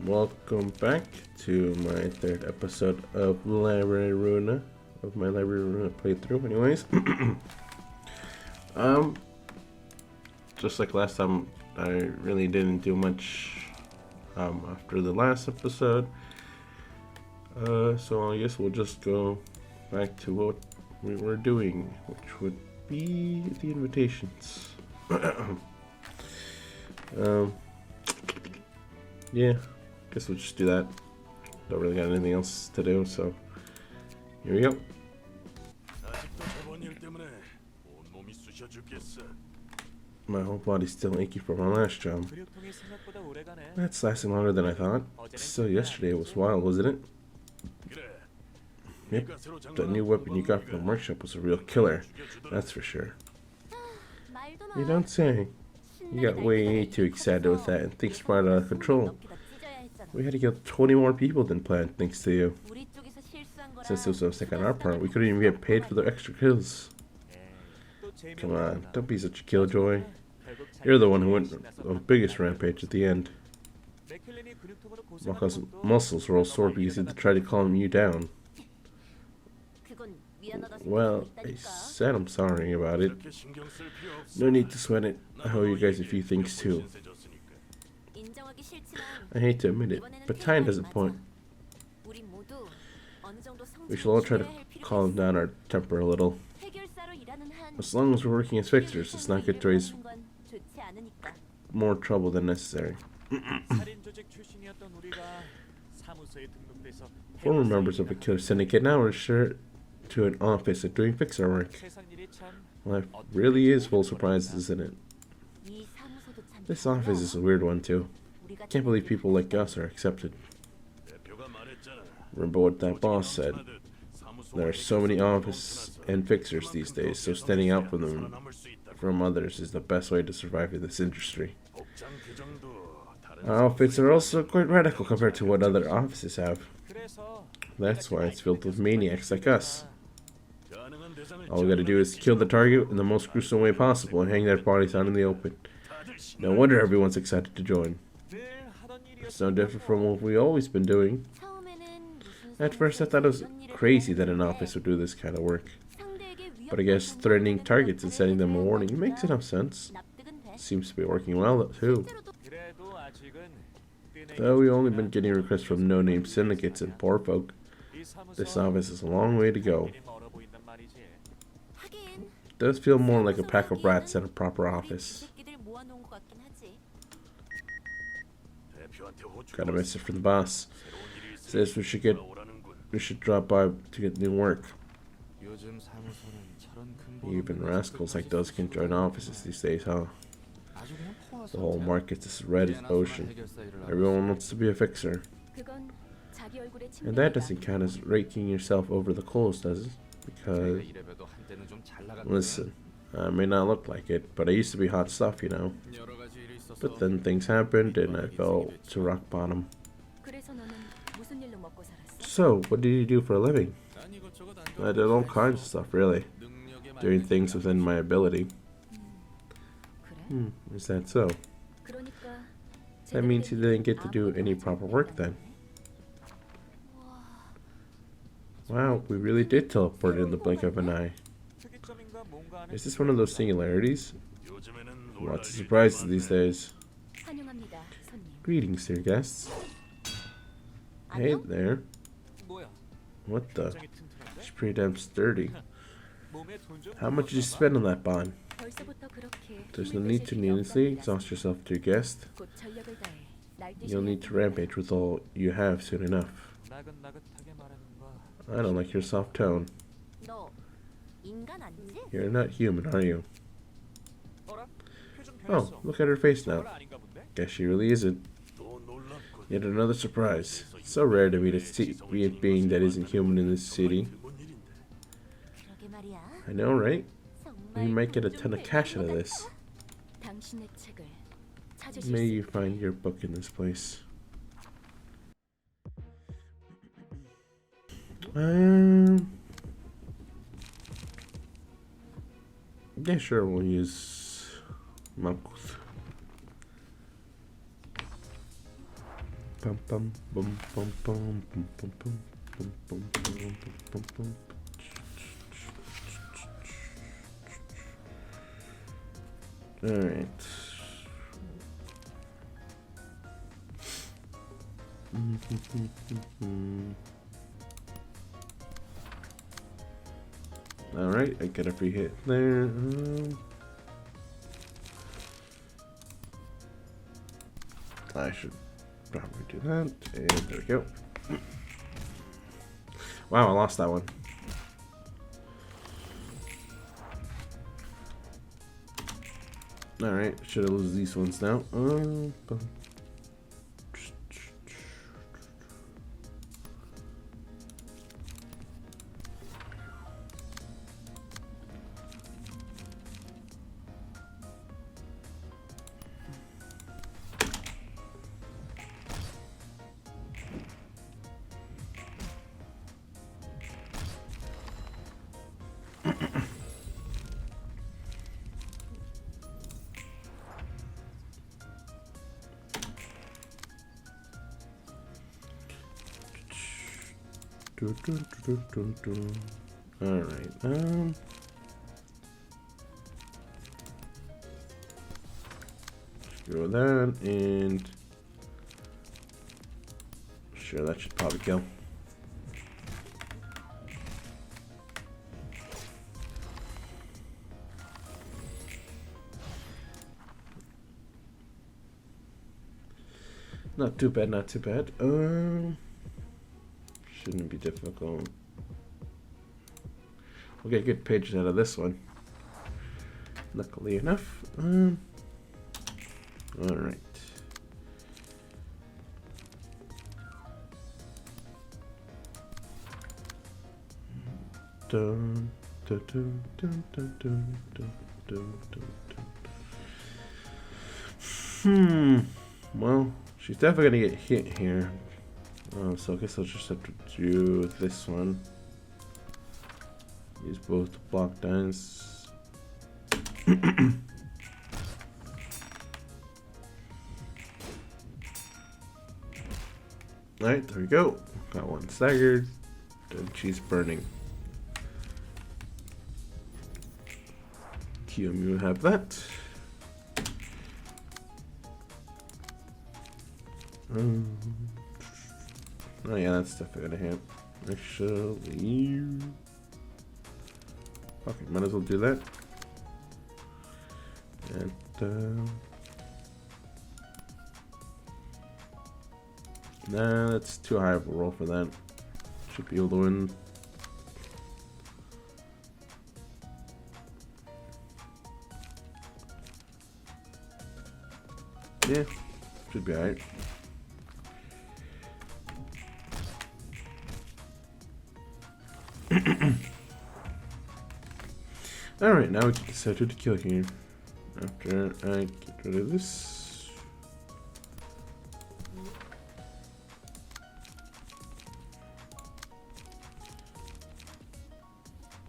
welcome back to my third episode of Librarian Ruina, of my Librarian Ruina playthrough. Anyways, just like last time, I really didn't do much after the last episode. So I guess we'll just go back to what we were doing, which would be the invitations. Yeah, guess we'll just do that. Don't really got anything else to do, so here we go. My whole body's still achy from my last job. That's lasting longer than I thought. Still, yesterday was wild, wasn't it? Yep, the new weapon you got from the workshop was a real killer, that's for sure. You don't say. You got way too excited with that and things spiraled out of control. We had to kill 20 more people than planned thanks to you. Since it was a mistake on our part, we couldn't even get paid for the extra kills. Come on, don't be such a killjoy. You're the one who went on the biggest rampage at the end. Maka's muscles were all sore because he tried to calm you down. Well, I said I'm sorry about it. No need to sweat it. I owe you guys a few things too. I hate to admit it, but time doesn't point. We should all try to calm down our temper a little. As long as we're working as fixers, it's not good to raise more trouble than necessary. Former members of a killer syndicate now are sure to an office and doing fixer work. Life really is full of surprises, isn't it? This office is a weird one too. Can't believe people like us are accepted. Remember what that boss said. There are so many office and fixers these days, so standing out from others is the best way to survive in this industry. Our outfits are also quite radical compared to what other offices have. That's why it's filled with maniacs like us. All we gotta do is kill the target in the most gruesome way possible and hang their bodies out in the open. No wonder everyone's excited to join. It's no different from what we've always been doing. At first I thought it was crazy that an office would do this kind of work. But I guess threatening targets and sending them a warning makes enough sense. Seems to be working well too. Though we've only been getting requests from no-name syndicates and poor folk, this office is a long way to go. It does feel more like a pack of rats than a proper office. Got a message from the boss. Says we should drop by to get new work. Even rascals like those can join offices these days, huh? The whole market's this red ocean. Everyone wants to be a fixer. And that doesn't count as raking yourself over the coals, does it? Because, listen, I may not look like it, but I used to be hot stuff, you know. But then things happened and I fell to rock bottom. So, what did you do for a living? I did all kinds of stuff, really. Doing things within my ability. Is that so? That means you didn't get to do any proper work then. Wow, we really did teleport in the blink of an eye. Is this one of those singularities? Lots of surprises these days. Greetings, dear guests. Hey there. What the? She's pretty damn sturdy. How much did you spend on that bond? There's no need to needlessly exhaust yourself, dear guest. You'll need to rampage with all you have soon enough. I don't like your soft tone. You're not human, are you? Oh, look at her face now. Guess she really isn't. Yet another surprise. It's so rare to meet a being that isn't human in this city. I know, right? We might get a ton of cash out of this. May you find your book in this place. Yeah, sure, we'll use Malkuth. Alright. Alright, I get a free hit there. I should probably do that. And there we go. Wow, I lost that one. Alright, should I lose these ones now? Alright, screw that, and sure, that should probably kill. Not too bad, not too bad. Shouldn't be difficult. We'll get good pages out of this one. Luckily enough. Alright. Dun, dun, dun, dun, dun, dun, dun, dun, dun. Well, she's definitely gonna get hit here. So I guess I'll just have to do this one. Use both block dice. Alright, there we go. Got one staggered. And she's burning. QM, you have that. Oh yeah, that's definitely gonna hit. Actually, okay, might as well do that. And nah, that's too high of a roll for that. Should be able to win. Yeah, should be alright. Alright, now we can decide who to kill here. After I get rid of this.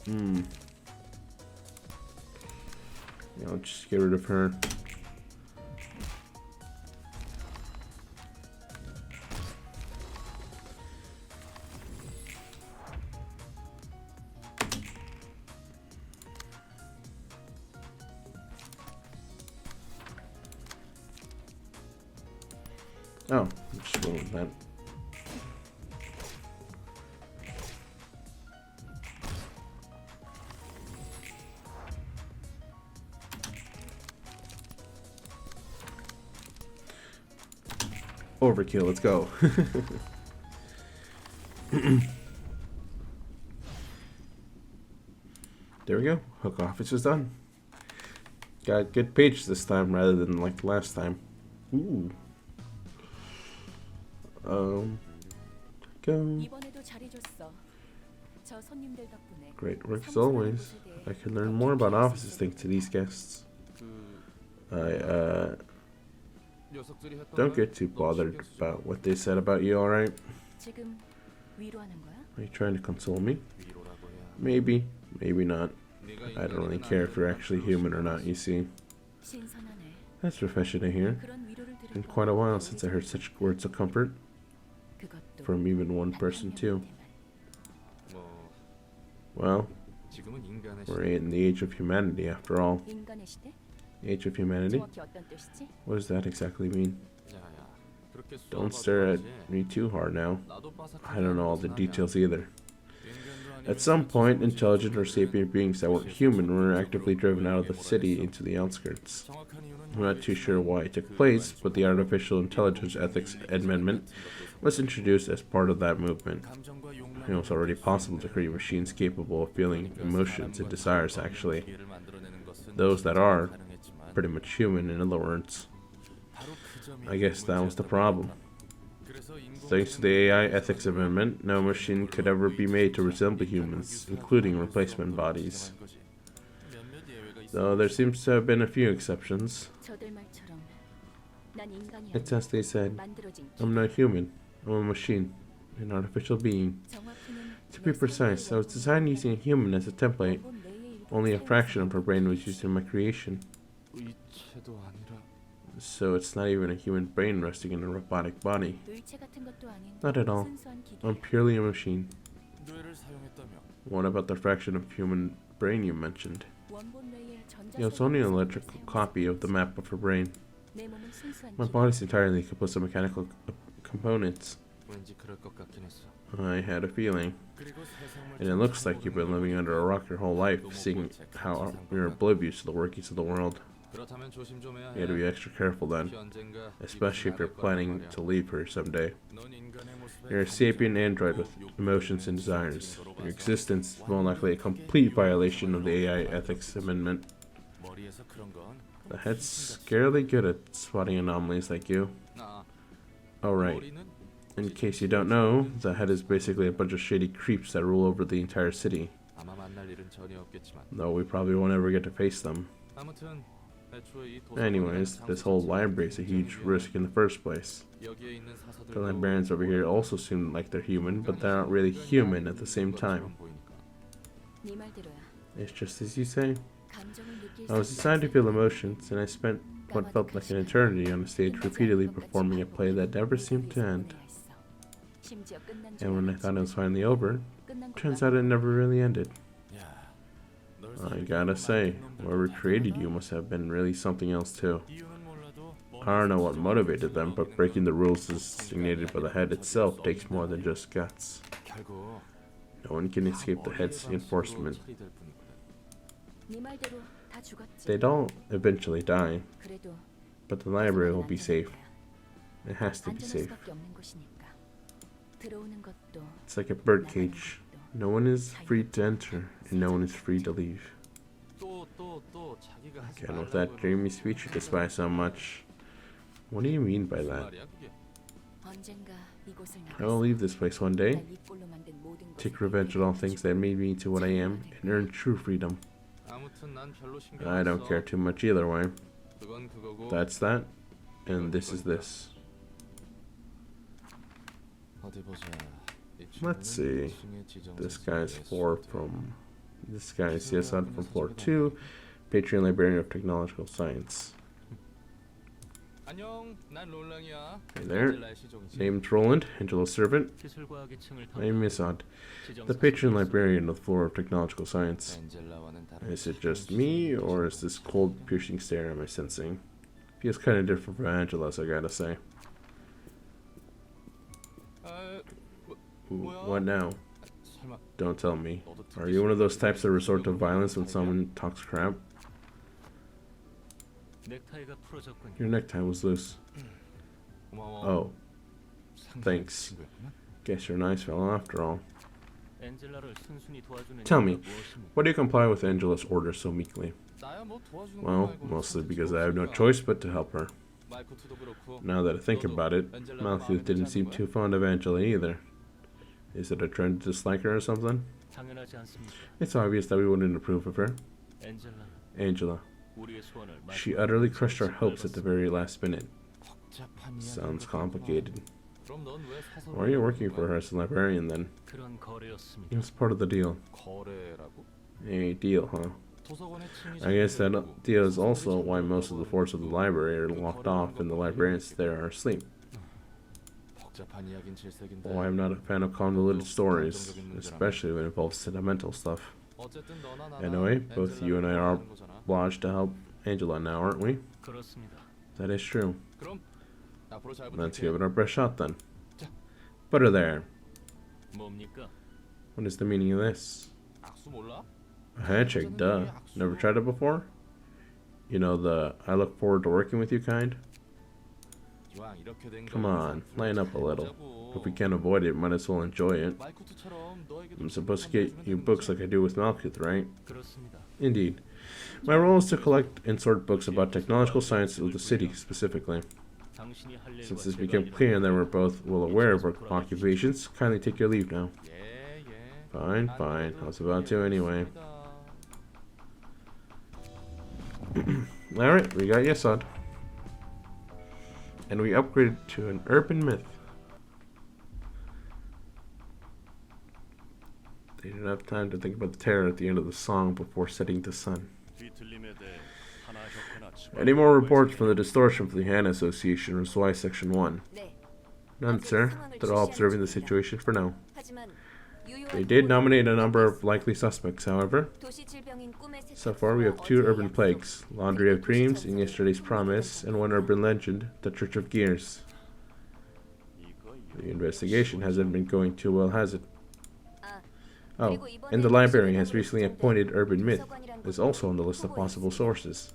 Yeah, I'll just get rid of her. Oh, I'm just going with that. Overkill, let's go. There we go. Hook office is done. Got good pages this time rather than like last time. Ooh. Go. Great work as always. I can learn more about offices thanks to these guests. I don't get too bothered about what they said about you, alright? Are you trying to console me? Maybe, maybe not. I don't really care if you're actually human or not, you see. That's refreshing to hear. It's been quite a while since I heard such words of comfort. from even one person too. Well, we're in the age of humanity after all. Age of humanity? What does that exactly mean? Don't stare at me too hard now. I don't know all the details either. At some point, intelligent or sapient beings that weren't human were actively driven out of the city into the outskirts. I'm not too sure why it took place, but the Artificial Intelligence Ethics Amendment was introduced as part of that movement. It was already possible to create machines capable of feeling emotions and desires, actually. Those that are pretty much human, in other words. I guess that was the problem. Thanks to the AI Ethics Amendment, no machine could ever be made to resemble humans, including replacement bodies. Though there seems to have been a few exceptions. It's as they said, I'm not human, I'm a machine, an artificial being. To be precise, I was designed using a human as a template. Only a fraction of her brain was used in my creation. So it's not even a human brain resting in a robotic body. Not at all. I'm purely a machine. What about the fraction of human brain you mentioned? Yeah, it's only an electrical copy of the map of her brain. My body's entirely composed of mechanical components. I had a feeling. And it looks like you've been living under a rock your whole life, seeing how you're oblivious to the workings of the world. You have to be extra careful then, especially if you're planning to leave her someday. You're a sapient android with emotions and desires. Your existence is more likely a complete violation of the AI Ethics Amendment. The head's scarily good at spotting anomalies like you. Oh right. In case you don't know, the head is basically a bunch of shady creeps that rule over the entire city. Though we probably won't ever get to face them. Anyways, this whole library is a huge risk in the first place. The librarians over here also seem like they're human, but they're not really human at the same time. It's just as you say. I was designed to feel emotions, and I spent what felt like an eternity on the stage repeatedly performing a play that never seemed to end. And when I thought it was finally over, turns out it never really ended. I gotta say, whoever created you must have been really something else too. I don't know what motivated them, but breaking the rules designated by the head itself takes more than just guts. No one can escape the head's enforcement. They'd all eventually die, but the library will be safe. It has to be safe. It's like a birdcage. No one is free to enter, and no one is free to leave. Again, with that dreamy speech you despise so much. What do you mean by that? I will leave this place one day, take revenge on all things that made me into what I am, and earn true freedom. I don't care too much either way. That's that, and this is this. Let's see. This guy's YESOD from floor 2, Patron Librarian of Technological Science. Hey there. Name's Roland, Angelo's servant. I'm YESOD, the Patron Librarian of the floor of Technological Science. Is it just me, or is this cold, piercing stare am I sensing? Feels kind of different from Angela's, I gotta say. What now? Don't tell me. Are you one of those types that resort to violence when someone talks crap? Your necktie was loose. Oh. Thanks. Guess you're a nice fellow after all. Tell me, why do you comply with Angela's orders so meekly? Well, mostly because I have no choice but to help her. Now that I think about it, Malkuth didn't seem too fond of Angela either. Is it a trend to dislike her or something? It's obvious that we wouldn't approve of her. Angela. She utterly crushed our hopes at the very last minute. Sounds complicated. Why are you working for her as a librarian then? It was part of the deal. A deal, huh? I guess that deal is also why most of the floors of the library are locked off and the librarians there are asleep. Well, I'm not a fan of convoluted stories, especially when it involves sentimental stuff. Anyway, both you and I are obliged to help Angela now, aren't we? That is true. Let's give it our best shot then. Put her there. What is the meaning of this? A handshake, duh. Never tried it before? You know, the I look forward to working with you kind? Come on, lighten up a little. If we can't avoid it, might as well enjoy it. I'm supposed to get you books like I do with Malkuth, right? Indeed. My role is to collect and sort books about technological science of the city, specifically. Since it's become clear that we're both well aware of our occupations, kindly take your leave now. Fine, fine. I was about to anyway. Alright, we got YESOD. And we upgraded to an urban myth. They didn't have time to think about the terror at the end of the song before setting the sun. Any more reports from the distortion of the Han Association or SWI Section 1? None, sir. They're all observing the situation for now. They did nominate a number of likely suspects, however. So far we have 2 urban plagues, Laundry of Dreams and Yesterday's Promise, and 1 urban legend, the Church of Gears. The investigation hasn't been going too well, has it? Oh, and the Librarian has recently appointed urban myth, is also on the list of possible sources.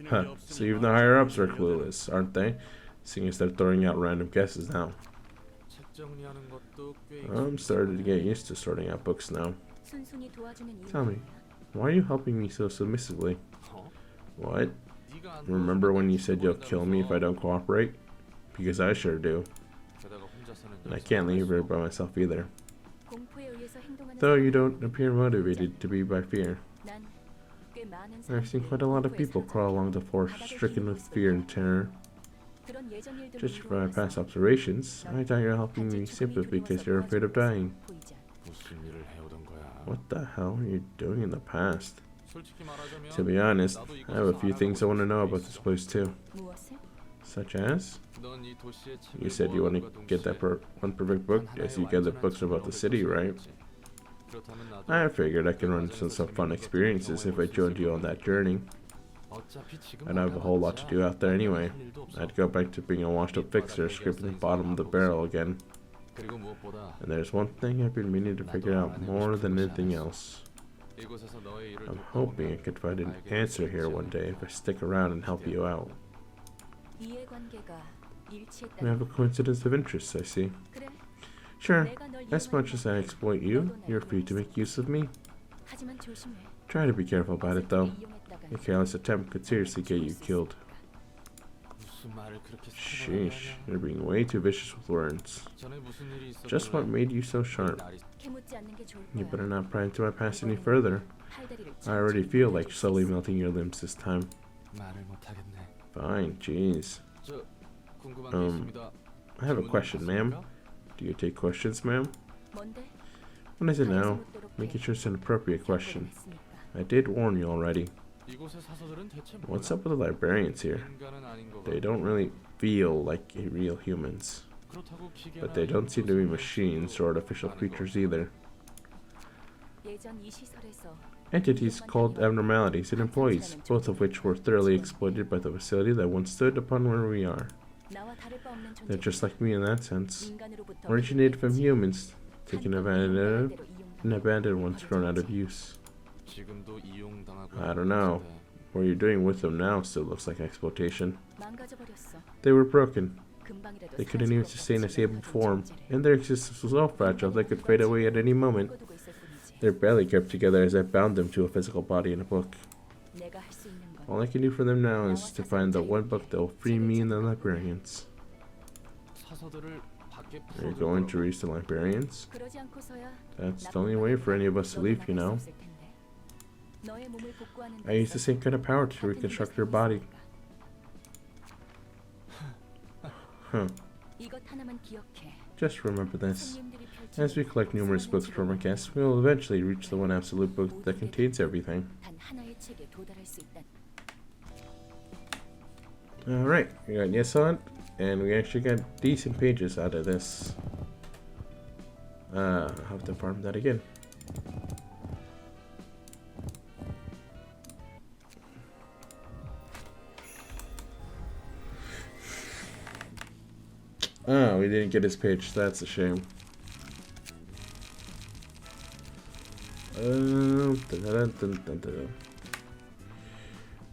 Huh, so even the higher-ups are clueless, aren't they? Seeing as they're throwing out random guesses now. I'm starting to get used to sorting out books now. Tell me, why are you helping me so submissively? What? Remember when you said you'll kill me if I don't cooperate? Because I sure do. And I can't leave her by myself either. Though you don't appear motivated to be by fear. I've seen quite a lot of people crawl along the forest stricken with fear and terror. Just from my past observations, I doubt you're helping me simply because you're afraid of dying. What the hell are you doing in the past? To be honest, I have a few things I want to know about this place too. Such as? You said you want to get that one perfect book as you gather books about the city, right? I figured I could run into some fun experiences if I joined you on that journey. I don't have a whole lot to do out there anyway. I'd go back to being a washed up fixer, scraping the bottom of the barrel again. And there's one thing I've been meaning to figure out more than anything else. I'm hoping I could find an answer here one day if I stick around and help you out. We have a coincidence of interest, I see. Sure, as much as I exploit you, you're free to make use of me. Try to be careful about it though. A careless attempt could seriously get you killed. Sheesh, you're being way too vicious with words. Just what made you so sharp? You better not pry into my past any further. I already feel like slowly melting your limbs this time. Fine, jeez. I have a question, ma'am. Do you take questions, ma'am? What is it now? Making sure it's an appropriate question. I did warn you already. What's up with the librarians here? They don't really feel like real humans. But they don't seem to be machines or artificial creatures either. Entities called abnormalities and employees, both of which were thoroughly exploited by the facility that once stood upon where we are. They're just like me in that sense. Originated from humans, taken advantage of, and abandoned once grown out of use. I don't know. What you're doing with them now still looks like exploitation. They were broken. They couldn't even sustain a stable form, and their existence was so fragile they could fade away at any moment. They're barely kept together as I bound them to a physical body in a book. All I can do for them now is to find the one book that will free me and the librarians. Are you going to reach the librarians? That's the only way for any of us to leave, you know. I use the same kind of power to reconstruct your body. Huh. Just remember this. As we collect numerous books from our guests, we will eventually reach the one absolute book that contains everything. Alright, we got YESOD, And we actually got decent pages out of this. I'll have to farm that again. Oh, we didn't get his page. That's a shame.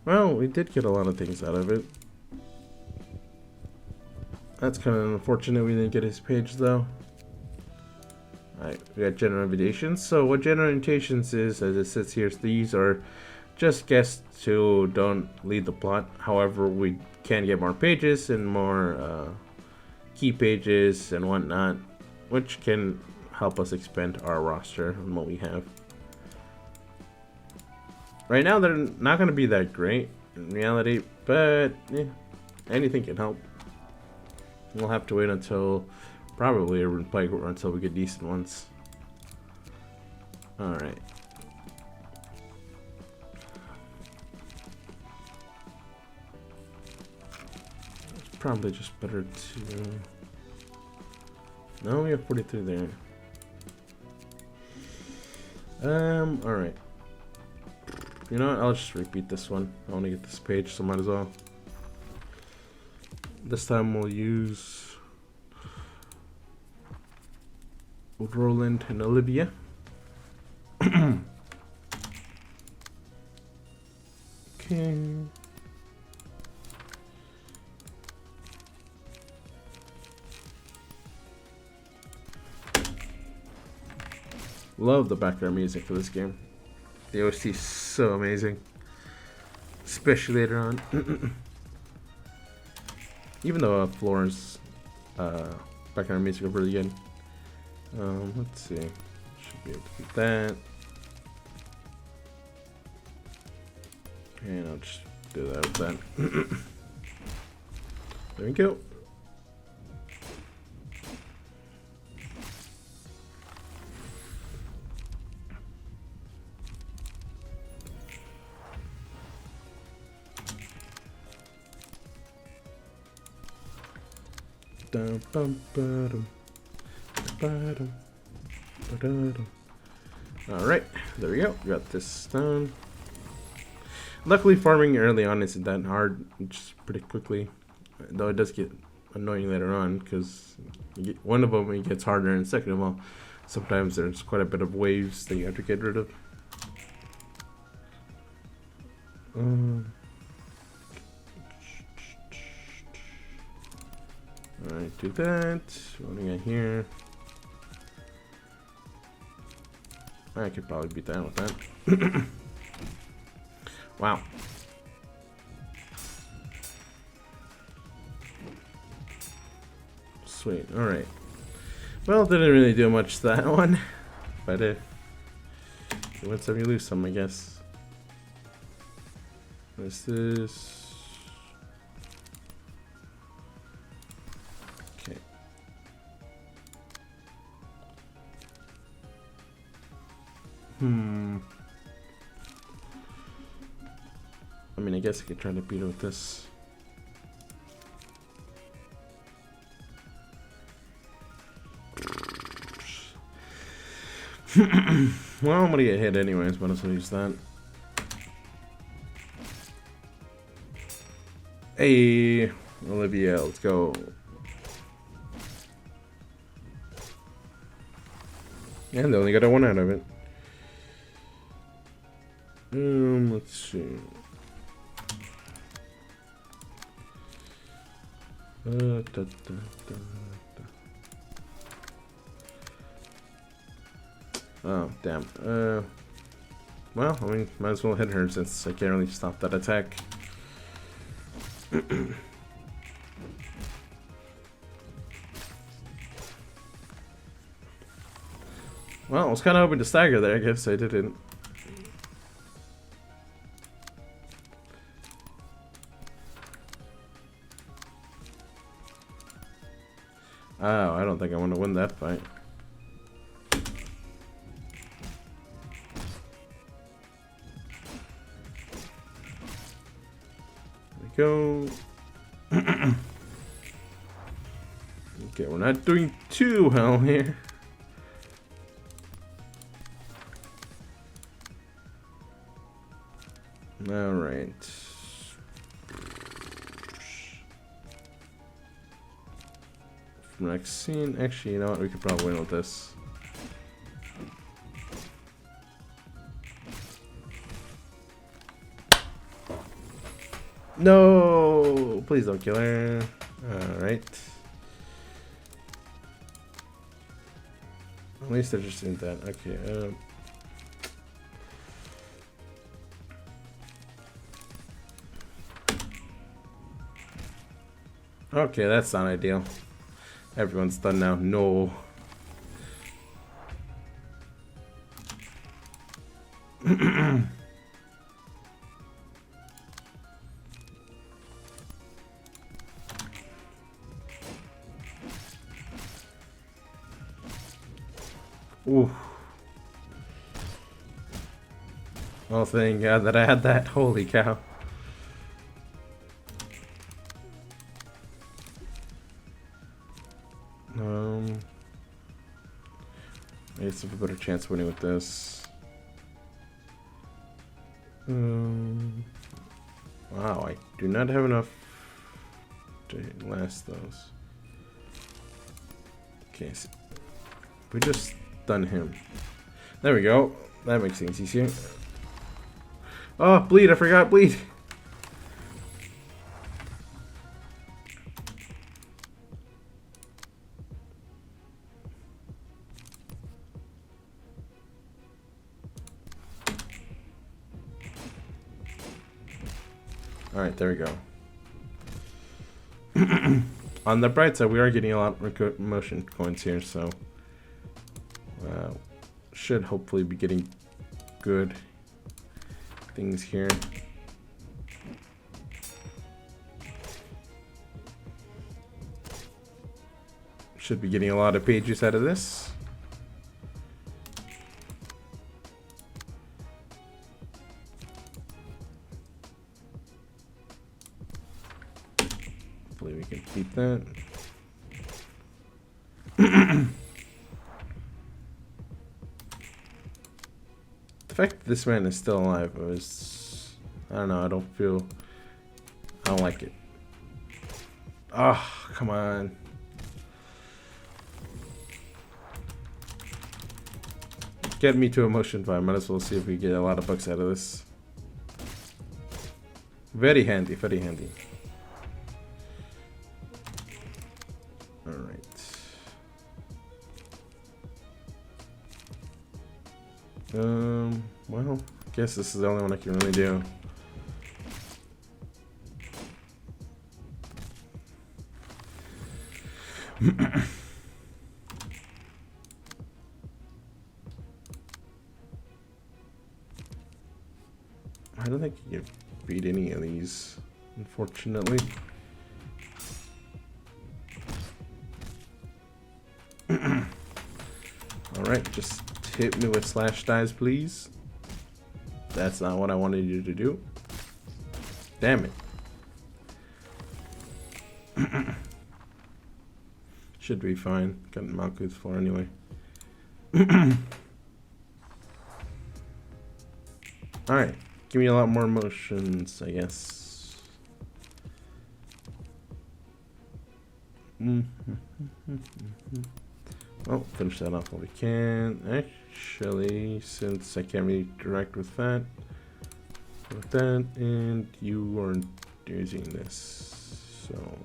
Well, we did get a lot of things out of it. That's kind of unfortunate we didn't get his page, though. Alright, we got general invitations. So what general invitations is, as it says here, these are just guests who don't lead the plot. However, we can get more pages and more key pages and whatnot, which can help us expand our roster and what we have. Right now, they're not going to be that great in reality, but anything can help. We'll have to wait until probably until we get decent ones. All right. It's probably just better to. No, we have 43 there. All right. You know what? I'll just repeat this one. I want to get this page, so might as well. This time we'll use Roland and Olivia. Okay. Love the background music for this game. The OST is so amazing, especially later on. Even though Flora's background music is really good. Let's see. Should be able to do that. And I'll just do that with that. There we go. Alright, there we go. Got this done. Luckily, farming early on isn't that hard, just pretty quickly. Though it does get annoying later on, because one of them it gets harder, and second of all, sometimes there's quite a bit of waves that you have to get rid of. Alright, do that. What do we got here? I could probably beat that with that. Wow. Sweet. Alright. Well, didn't really do much to that one. But you win some, you lose some, I guess. What's this? I mean, I guess I could try to beat it with this. Well, I'm gonna get hit anyways, but I'll use that. Hey, Olivia, let's go. And they only got a 1 out of it. Let's see. Oh, damn. Well, I mean, might as well hit her since I can't really stop that attack. Well, I was kind of hoping to stagger there. I guess I didn't. Oh, I don't think I want to win that fight. There we go. Okay, we're not doing too well here. Alright. Next scene. Actually, you know what? We could probably win with this. No! Please don't kill her. Alright. At least they're just in that. Okay. Okay, that's not ideal. Everyone's done now. No. Ooh. Oh, thank God that I had that. Holy cow. I guess I have a better chance of winning with this. Wow, I do not have enough to last those. Okay, so we just stun him. There we go. That makes things easier. Oh, bleed! I forgot bleed. Alright, there we go. On the bright side, we are getting a lot of motion coins here, so should hopefully be getting good things here. Should be getting a lot of pages out of this. Hopefully we can keep that. The fact that this man is still alive is, I don't know, I don't like it. Oh, come on. Get me to emotion 5. Might as well see if we get a lot of bucks out of this. Very handy, very handy. Alright. Well, I guess this is the only one I can really do. I don't think you can beat any of these, unfortunately. Alright, just hit me with slash dives, please. That's not what I wanted you to do. Damn it. Should be fine. Got Malkuth's floor anyway. Alright. Give me a lot more motions, I guess. Well, finish that off while we can. Actually, since I can't really direct with that, and you aren't using this, so.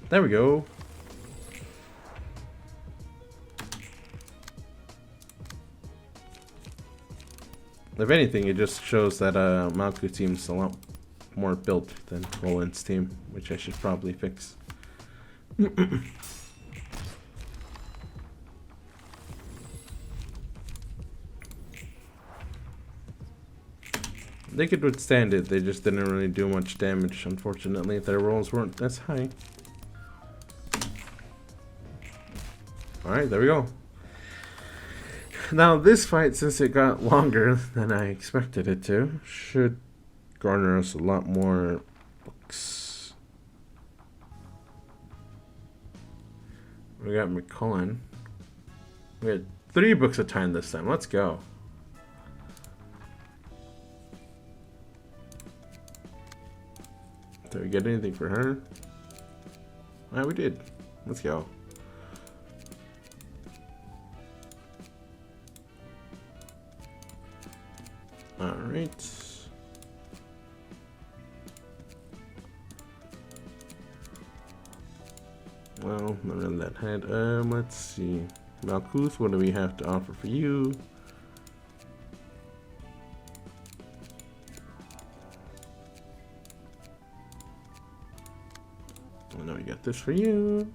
There we go. If anything, it just shows that Malkuth team's a lot more built than Roland's team, which I should probably fix. They could withstand it, they just didn't really do much damage, unfortunately. Their rolls weren't as high. Alright, there we go. Now this fight, since it got longer than I expected it to, should garner us a lot more books. We got McCullen. We had 3 books a time this time. Let's go. Did we get anything for her? Ah, we did. Let's go. Alright. Well, none of that had. Let's see. Malkuth, what do we have to offer for you? Oh, no, we got this for you.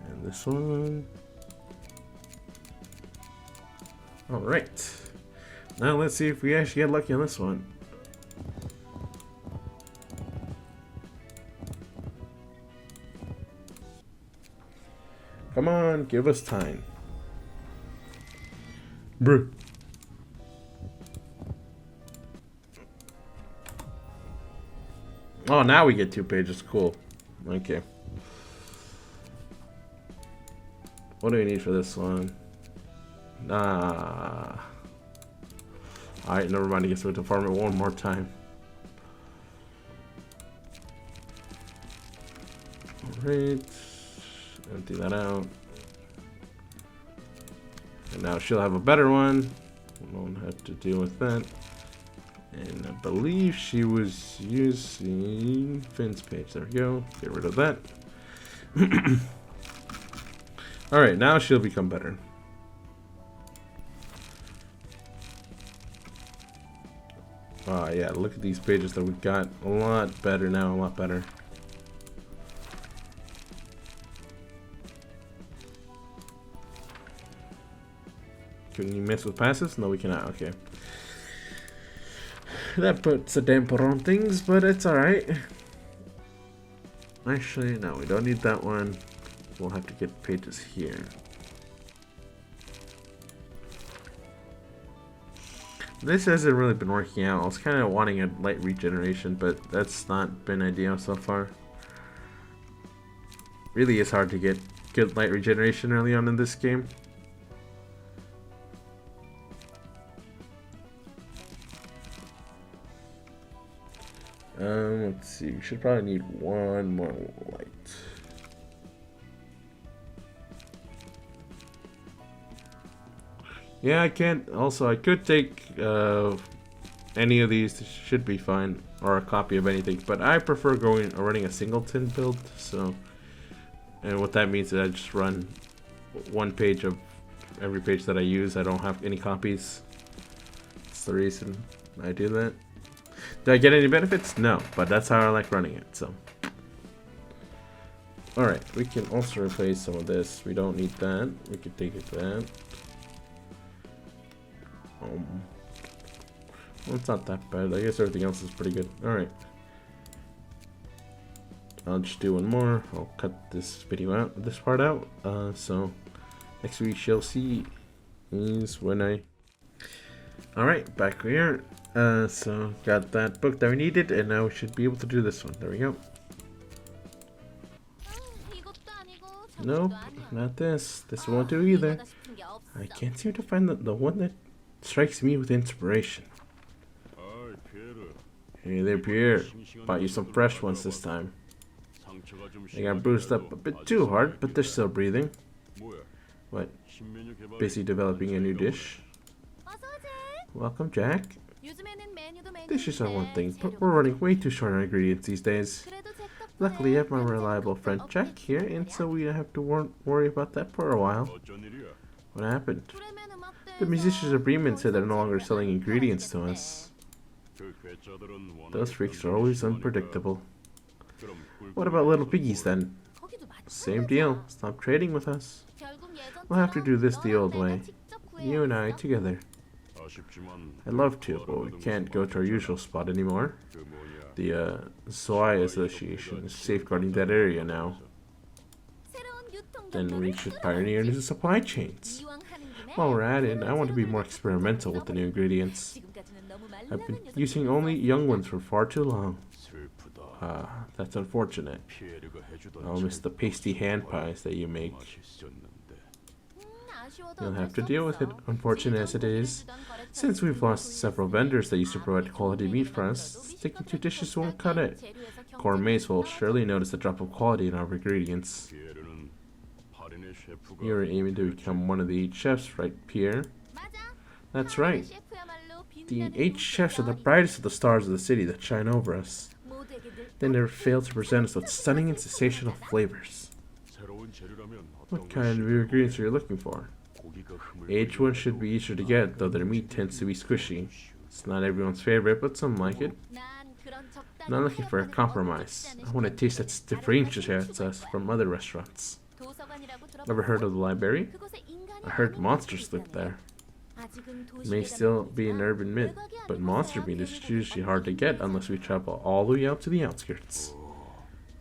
And this one. Alright. Now let's see if we actually get lucky on this one. Come on, give us time. Bruh. Oh, now we get 2 pages. Cool. Okay. What do we need for this one? Alright, never mind. I guess we have to farm it one more time. Alright. Empty that out. And now she'll have a better one. We won't have to deal with that. And I believe she was using Finn's page. There we go. Get rid of that. Alright, now she'll become better. Oh yeah, look at these pages that we got. A lot better now, a lot better. Can you mess with passes? No, we cannot. Okay. That puts a damper on things, but it's alright. Actually, no, we don't need that one. We'll have to get pages here. This hasn't really been working out. I was kind of wanting a light regeneration, but that's not been ideal so far. Really is hard to get good light regeneration early on in this game. Let's see, we should probably need one more light. Yeah, I can't. Also, I could take any of these. This should be fine, or a copy of anything. But I prefer running a singleton build. So, and what that means is I just run 1 page of every page that I use. I don't have any copies. That's the reason I do that. Do I get any benefits? No, but that's how I like running it. So, all right, we can also replace some of this. We don't need that. We could take it that. Well, it's not that bad. I guess everything else is pretty good. Alright. I'll just do one more. I'll cut this video out, this part out. So, next we shall see is when I... Alright, back here. So, got that book that we needed, and now we should be able to do this one. There we go. Nope, not this. This won't do either. I can't seem to find the one that strikes me with inspiration. Hey there, Pierre. Bought you some fresh ones this time. They got bruised up a bit too hard, but they're still breathing. What? Busy developing a new dish? Welcome, Jack. Dishes are one thing, but we're running way too short on ingredients these days. Luckily, I have my reliable friend Jack here, and so we don't have to worry about that for a while. What happened? The musicians of Bremen said they're no longer selling ingredients to us. Those freaks are always unpredictable. What about little piggies then? Same deal. Stop trading with us. We'll have to do this the old way. You and I together. I'd love to, but we can't go to our usual spot anymore. The Zoai Association is safeguarding that area now. Then we should pioneer into supply chains. While we're at it, I want to be more experimental with the new ingredients. I've been using only young ones for far too long. That's unfortunate. I'll miss the pasty hand pies that you make. You'll have to deal with it, unfortunate as it is. Since we've lost several vendors that used to provide quality meat for us, sticking to dishes won't cut it. Gourmets will surely notice the drop of quality in our ingredients. You're aiming to become one of the 8 chefs, right, Pierre? That's right. The 8 chefs are the brightest of the stars of the city that shine over us. They never fail to present us with stunning and sensational flavors. What kind of ingredients are you looking for? Aged ones should be easier to get, though their meat tends to be squishy. It's not everyone's favorite, but some like it. I'm not looking for a compromise. I want a taste that differentiates us from other restaurants. Ever heard of the Librarian? I heard monsters live there. It may still be an urban myth, but monster meat is usually hard to get unless we travel all the way out to the outskirts.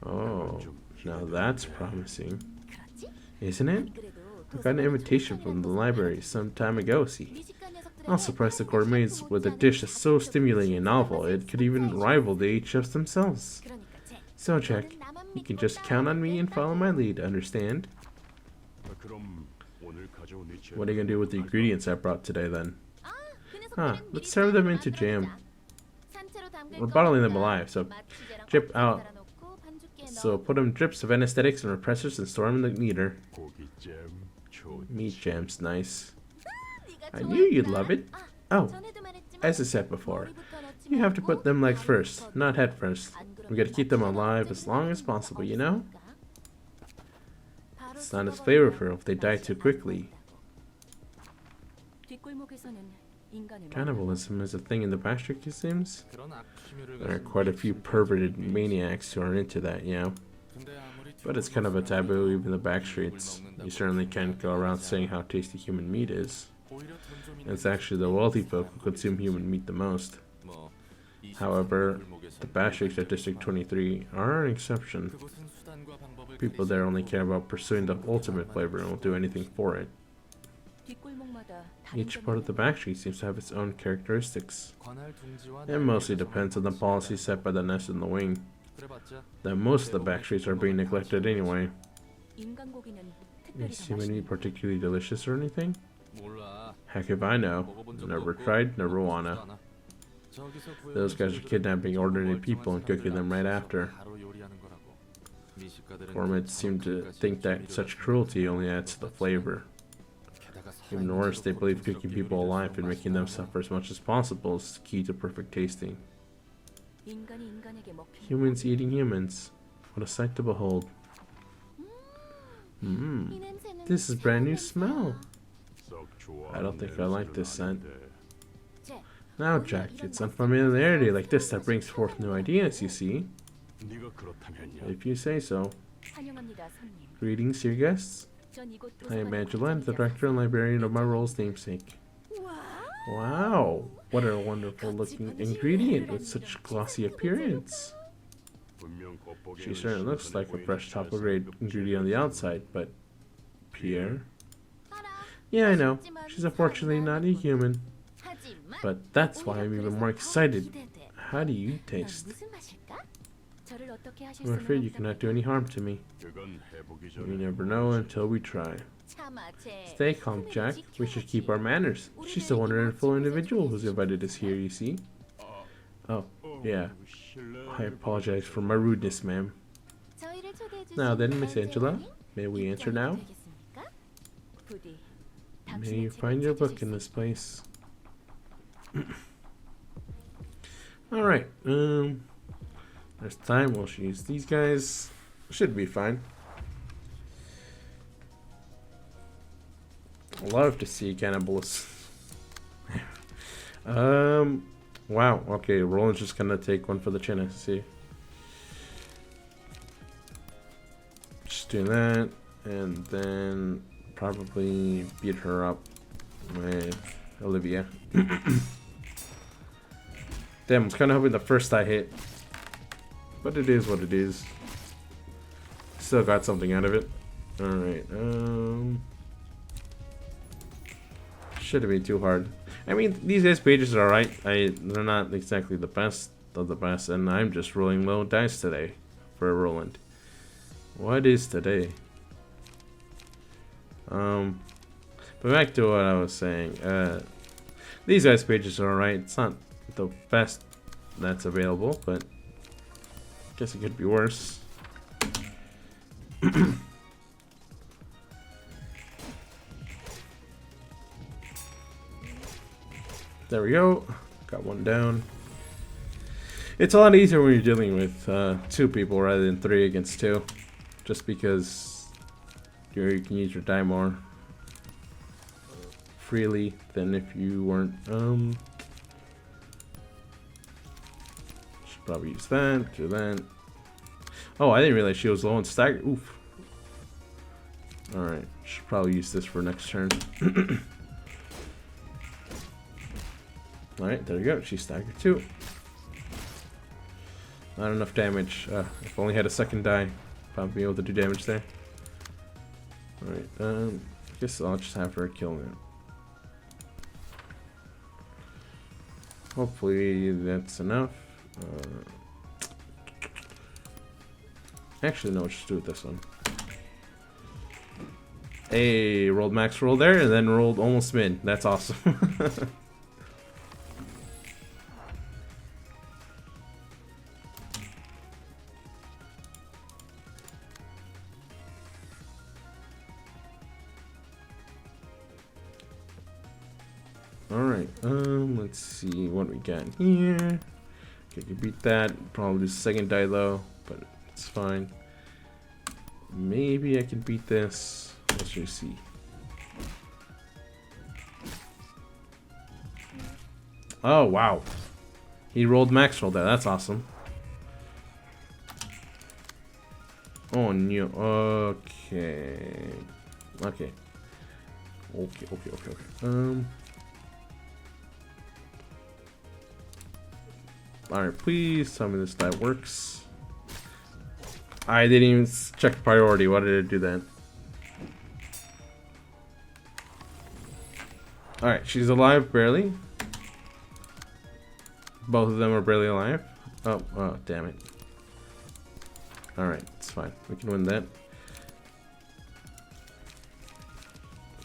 Oh, now that's promising. Isn't it? I got an invitation from the library some time ago, see. I'll surprise the gourmets with a dish that's so stimulating and novel it could even rival the 8 chefs themselves. So, Jack, you can just count on me and follow my lead, understand? What are you gonna do with the ingredients I brought today, then? Let's serve them into jam. We're bottling them alive, so drip out. So put them drips of anesthetics and repressors and store them in the meter. Meat jam's nice. I knew you'd love it. Oh, as I said before, you have to put them legs first, not head first. We gotta keep them alive as long as possible, you know? It's not as flavorful if they die too quickly. Cannibalism is a thing in the backstreet, it seems. There are quite a few perverted maniacs who are into that, yeah. But it's kind of a taboo even in the backstreets. You certainly can't go around saying how tasty human meat is. And it's actually the wealthy folk who consume human meat the most. However, the backstreets at District 23 are an exception. People there only care about pursuing the ultimate flavor and will do anything for it. Each part of the backstreet seems to have its own characteristics. It mostly depends on the policy set by the nest in the wing. That most of the backstreets are being neglected anyway. Is human meat particularly delicious or anything? Heck if I know. Never tried, never wanna. Those guys are kidnapping ordinary people and cooking them right after. Gourmets seem to think that such cruelty only adds to the flavor. Even worse, they believe cooking people alive and making them suffer as much as possible is key to perfect tasting. Humans eating humans. What a sight to behold. This is brand new smell. I don't think I like this scent. Now, Jack, it's unfamiliarity like this that brings forth new ideas, you see. If you say so. Greetings, dear guests. I am Angela, the director and librarian of my role's namesake. Wow, what a wonderful looking ingredient with such glossy appearance. She certainly looks like a fresh top grade ingredient on the outside, but Pierre? Yeah, I know. She's unfortunately not a human. But that's why I'm even more excited. How do you taste? I'm afraid you cannot do any harm to me. We never know until we try. Stay calm, Jack. We should keep our manners. She's a wonderful individual who's invited us here, you see. Oh, yeah. I apologize for my rudeness, ma'am. Now then, Miss Angela, may we enter now? May you find your book in this place. Alright, there's time. We'll use these guys. Should be fine. Love to see cannibals. Wow. Okay, Roland's just gonna take one for the chin. See. Just do that, and then probably beat her up with Olivia. Damn, I was kind of hoping the first I hit, but it is what it is. Still got something out of it. All right. shouldn't be too hard. I mean, these guys' pages are alright. They're not exactly the best of the best, and I'm just rolling low dice today for Roland. What is today? But back to what I was saying. These guys' pages are alright. It's not the best that's available, but I guess it could be worse. There we go. Got one down. It's a lot easier when you're dealing with 2 people rather than 3 against 2. Just because you can use your die more freely than if you weren't. Should probably use that, do that. Oh, I didn't realize she was low on stagger. Oof. Alright, should probably use this for next turn. Alright, there we go. She staggered too. Not enough damage. If I only had a second die, probably be able to do damage there. Alright, I guess I'll just have her kill it. Hopefully that's enough. Actually, no, let's just do it this one. Hey, rolled max roll there, and then rolled almost mid. That's awesome. Alright, let's see what we got here. Okay, you beat that. Probably the second die though, but it's fine. Maybe I can beat this. Let's just see. Oh, wow. He rolled max roll there. That's awesome. Oh, no. Okay. Okay. Okay. Alright, please tell me this die works. I didn't even check priority. Why did it do that? Alright, she's alive, barely. Both of them are barely alive. Oh, damn it. Alright, it's fine. We can win that.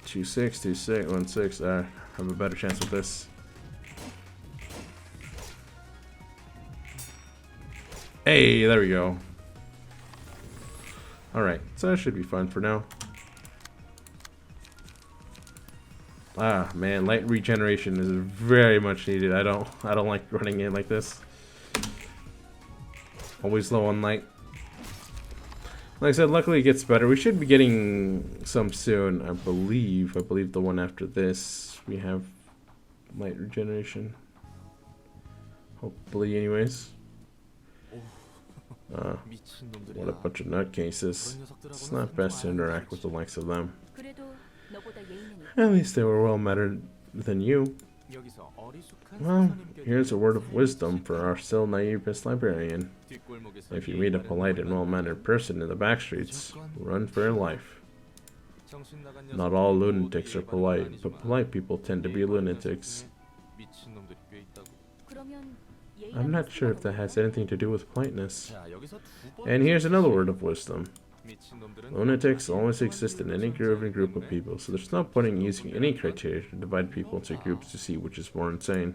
2-6, 2-6, 1-6. Have a better chance with this. Hey, there we go. Alright, so that should be fun for now. Ah, man, light regeneration is very much needed. I don't like running in like this. Always low on light. Like I said, luckily it gets better. We should be getting some soon, I believe. I believe the one after this we have light regeneration. Hopefully, anyways. What a bunch of nutcases. It's not best to interact with the likes of them. At least they were well mannered than you. Well, here's a word of wisdom for our still naive Miss Librarian. If you meet a polite and well-mannered person in the back streets, run for your life. Not all lunatics are polite, but polite people tend to be lunatics. I'm not sure if that has anything to do with politeness. And here's another word of wisdom. Lunatics always exist in any given group of people, so there's no point in using any criteria to divide people into groups to see which is more insane.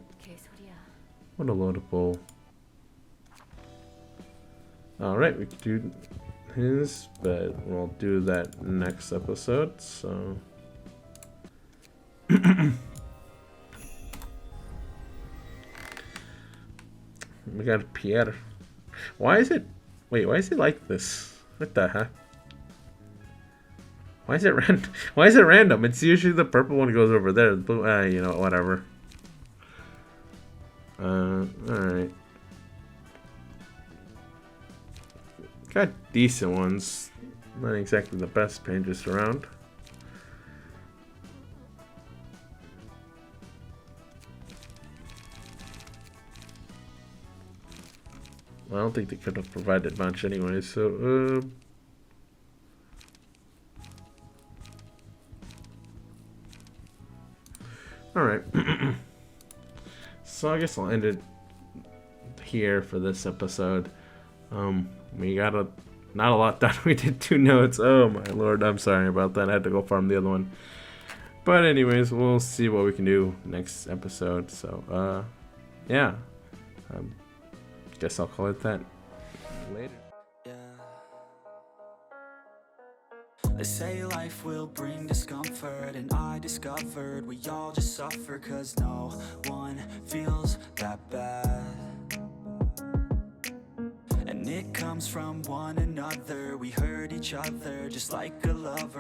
What a load of bull. Alright, we can do his, but we'll do that next episode, so... We got Pierre. Why is it... Wait, why is it like this? What the heck? Why is it random? Why is it random? It's usually the purple one goes over there. The blue, you know, whatever. Alright. Got decent ones. Not exactly the best pages around. I don't think they could have provided much anyway, so, So I guess I'll end it here for this episode. We got not a lot done. We did 2 notes. Oh my lord, I'm sorry about that. I had to go farm the other one. But anyways, we'll see what we can do next episode. So yeah, guess I'll call it that. Later. They say life will bring discomfort, and I discovered we all just suffer, 'cause no one feels that bad. And it comes from one another, we hurt each other just like a lover.